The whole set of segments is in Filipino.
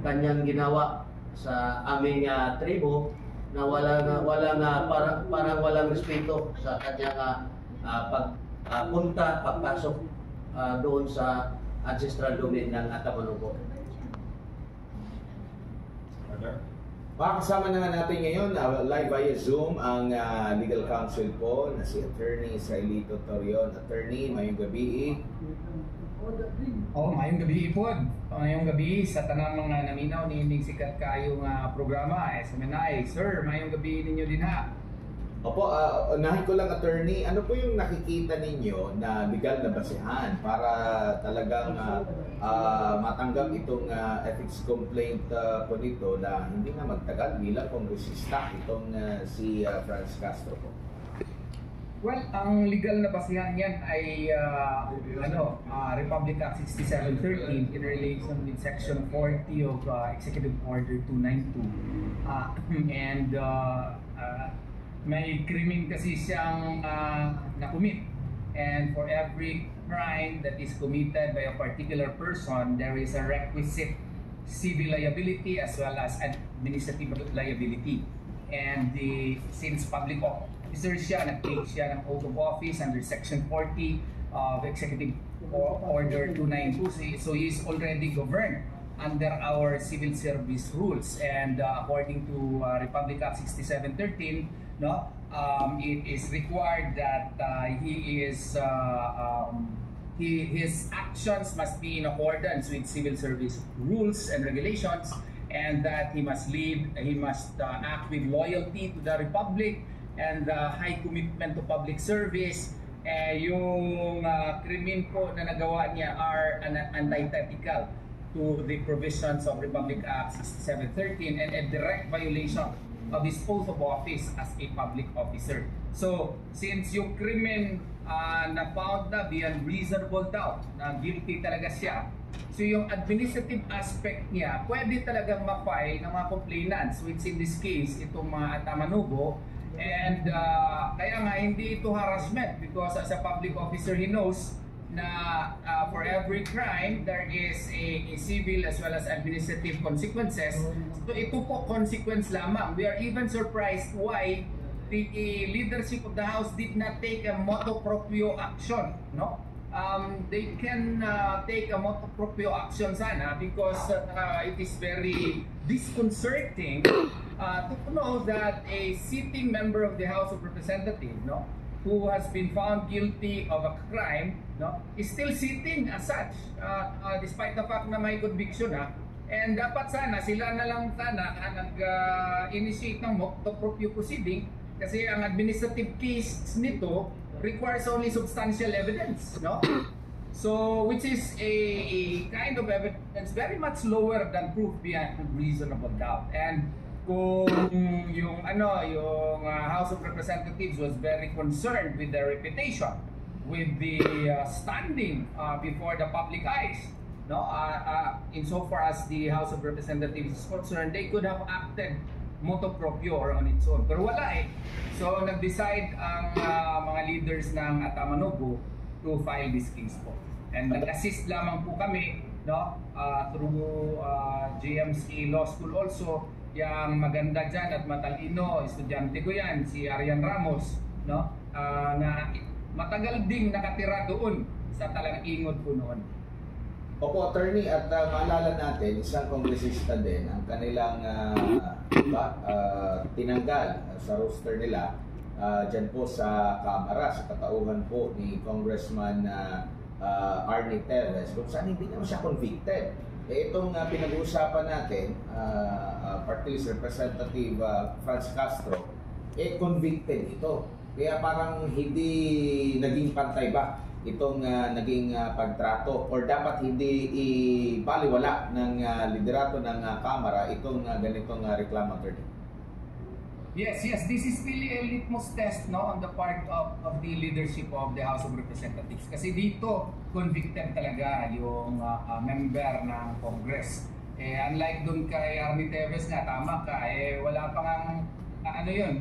kanyang ginawa sa aming tribo na parang walang respeto sa kanyang pagpasok doon sa ancestral domain ng Atamanubo. Makakasama na nga natin ngayon live via Zoom ang legal counsel po na si Attorney Israelito Torion. Attorney, mayong gabi. Mayong gabi po. Mayong gabi sa tanang mga naminaw ni Inding Sikat kayong programa SMNI. Sir, mayong gabi ninyo din ha. Opo, unahin ko lang, Attorney, ano po yung nakikita ninyo na legal na basihan para talagang matanggap itong ethics complaint po nito na hindi na magtagal bilang kongresista itong si Franz Castro po? Well, ang legal na basihan yan ay Republic Act 6713 in relation with Section 40 of Executive Order 292. May krimen kasi siyang na-commit. And for every crime that is committed by a particular person, there is a requisite civil liability as well as administrative liability. And since public officer siya, nag-take siya ng oath of office under Section 40 of Executive Order 292, so he is already governed under our civil service rules. And according to Republic Act 6713, it is required that his actions must be in accordance with civil service rules and regulations, and that he must act with loyalty to the Republic and high commitment to public service. Yung krimen po na nagawa niya are antithetical to the provisions of Republic Act 6713 and a direct violation of his oath of office as a public officer. So, since yung krimen na found na beyond reasonable doubt na guilty talaga siya, so yung administrative aspect niya, pwede talagang ma-file ng mga complainants, which in this case, itong mga Atamanubo. And kaya nga, hindi ito harassment because as a public officer, he knows na for every crime, there is a civil as well as administrative consequences. So ito po consequence lamang. We are even surprised why the leadership of the House did not take a motu proprio action. They can take a motu proprio action sana because it is very disconcerting to know that a sitting member of the House of Representatives, who has been found guilty of a crime, is still sitting as such, despite the fact na may conviction. And dapat sana, sila na lang sana nag-initiate ng motu proprio proceeding kasi ang administrative case nito requires only substantial evidence, So, which is a kind of evidence very much lower than proof beyond reasonable doubt. And kung yung House of Representatives was very concerned with their reputation, with the standing before the public eyes, insofar as the House of Representatives is concerned, they could have acted motu proprio or on its own. Pero wala eh. So nag-decide ang mga leaders ng Atamanubo to file this case po. And nag-assist lamang po kami through GMC Law School also. Yang maganda dyan at matalino, estudyante ko yan, si Arian Ramos, na matagal ding nakatira doon sa Talang-Ingot po noon. Opo, Attorney, at maalala natin, isang kongresista din, ang kanilang tinanggal sa roster nila dyan po sa Kamara, sa katauhan po ni Congressman Arnie Teves, kung saan hindi naman siya convicted. Itong pinag-uusapan natin, Party List Representative Franz Castro, convicted ito. Kaya parang hindi naging pantay ba itong naging pagtrato, or dapat hindi ibaliwala ng liderato ng Kamara itong ganitong reklamo, Attorney? Yes, this is really a litmus test on the part of the leadership of the House of Representatives. Kasi dito, convicted talaga yung member ng Congress. Unlike dun kay Arnie Teves nga, tama ka, wala pang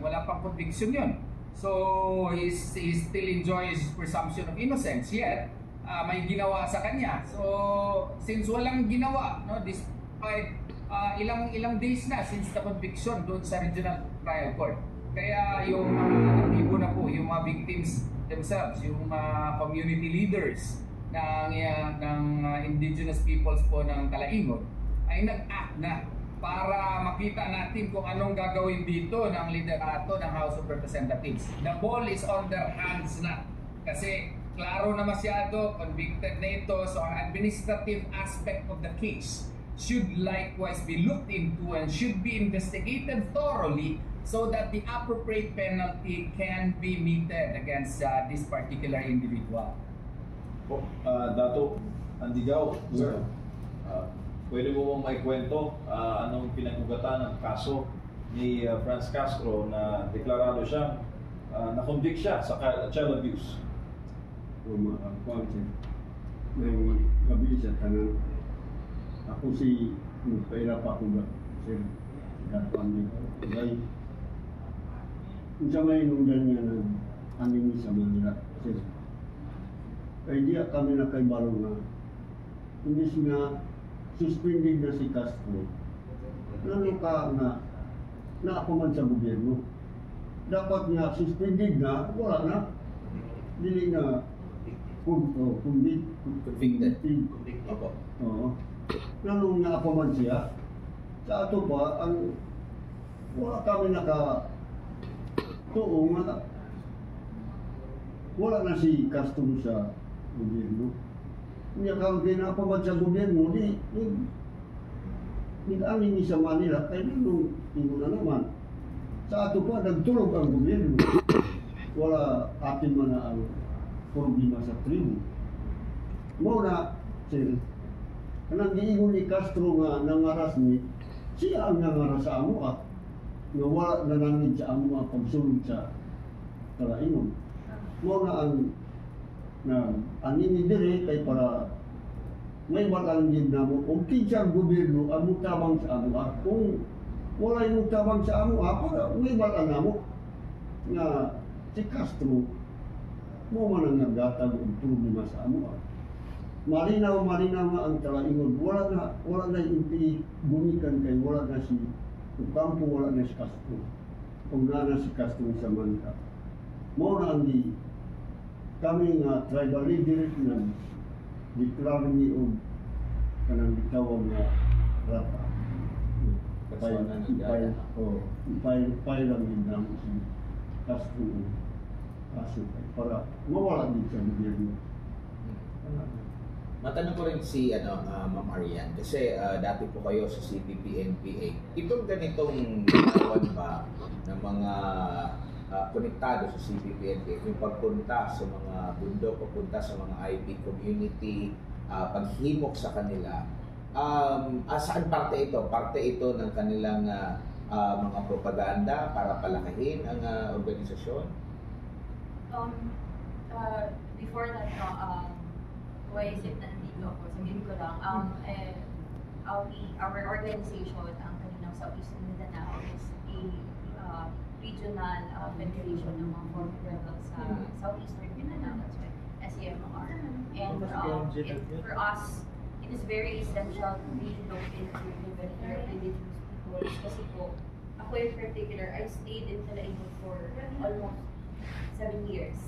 wala pang conviction yun. So, he still enjoys presumption of innocence, yet may ginawa sa kanya. So, since walang ginawa, despite ilang days na since the conviction doon sa regional trial court. Kaya yung aktibo na po, yung mga victims themselves, yung community leaders ng indigenous peoples po ng Talaingon ay nag-act na para makita natin kung anong gagawin dito ng liderato ng House of Representatives. The ball is on their hands na. Kasi klaro na masyado, convicted na ito, so ang administrative aspect of the case should likewise be looked into and should be investigated thoroughly so that the appropriate penalty can be meted against this particular individual. Dato Andigaw, sir, pwede mo bang maikwento anong pinag-ugatan ng kaso ni Franz Castro na deklarado siya, na-convict siya sa child abuse? May gabi sa tanan. Ako si Pera Pakuga, sir. Gapamit. Dahil, sa may nundan niya ng aning sa Manila, sir. Kaya di kami nakaibalo na imbis na suspended na si Castro, ka na ako man sa gobyerno. Dapat nga suspended na, wala na. Dili na convicted. Opo. Oo. Nanong nga ako man siya, sa ato pa, wala kami tuong nga, wala na si Castro sa gobyerno. Hindi kami pinapamad sa gobyerno, nag-aning sa Manila, kaya nung na naman. Sa ato pa, nagtulog ang gobyerno. Wala atin man na ang problema sa tribu. Muna, sir, kanang giingon ni Castro nga nangaras ni, siya ang nangaras sa amo nga wala nanangin sa amo ang pagsulod sa Talaingon. Muna ang anini dire kay para may walang din na mo kung kinsang gobyerno ang mutabang sa amo kung wala yung mutabang sa amo para may walang na mo nga si Castro mo man ang nagdatag og problema sa amo. Malinaw nga ang Talaingon. Wala na yung gumikan kay wala na si Ocampo, wala na si Castro. Kung na si Castro sa Manila. Mo na ang kami nga tribal leader na deklarado ni og kanang bitawag nga rata. Ipay lang din namin si Castro kaso para mawala din sa gobyerno. Matanong ko rin si Ma'am Arian, kasi dati po kayo sa CPP-NPA. Itong ganitong ginawan ba ng mga konektado sa CPP-NPA, yung pagpunta sa mga bundok, pagpunta sa mga IP community, paghimok sa kanila, saan parte ito? Parte ito ng kanilang mga propaganda para palakahin ang organisasyon? Before that, why is it nandito ako? Sabihin ko lang, our organization, ang kaninang Southeast Mindanao, is a regional federation ng mga foreign rebels sa Southeastern Mindanao, that's why SEMR. And for us, it is very essential to really look into the welfare of indigenous peoples kasi po, ako in particular, I stayed in Talaingon for almost 7 years.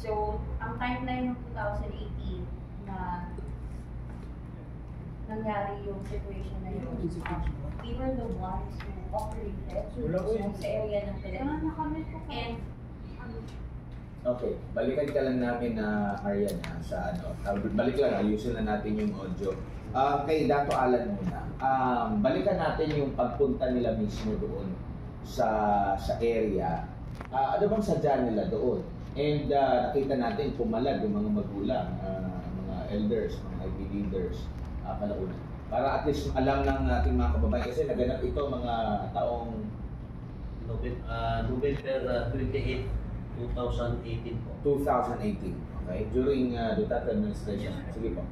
So, ang timeline ng 2018 na nangyari yung situation na yun, we were the ones who operated sa area ng Talaingon. And okay, balikan ka lang namin na Arian sa balik lang, ayusin na natin yung audio. Kay Dato Alan muna. Balikan natin yung pagpunta nila mismo doon sa area. Ano bang sadya nila doon? And nakita natin pumalag yung mga magulang, mga elders, mga IP leaders, kalaunan. Para at least alam ng ating mga kababayan kasi naganap ito mga taong November 28, 2018 po. 2018, okay? During Duterte administration. Sige po.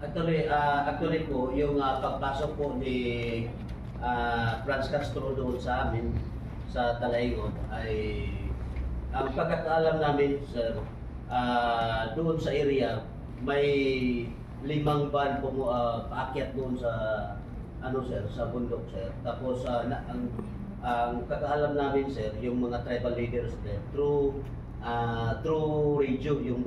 Actually po, yung pagpasok po ni Franz Castro doon sa amin, sa Talaingon, ay ang pagkakaalam namin, sir, doon sa area, may 5 van paakyat doon sa ano sir, sa bundok sir. Tapos ang kakaalam namin sir, yung mga tribal leaders din through radio yung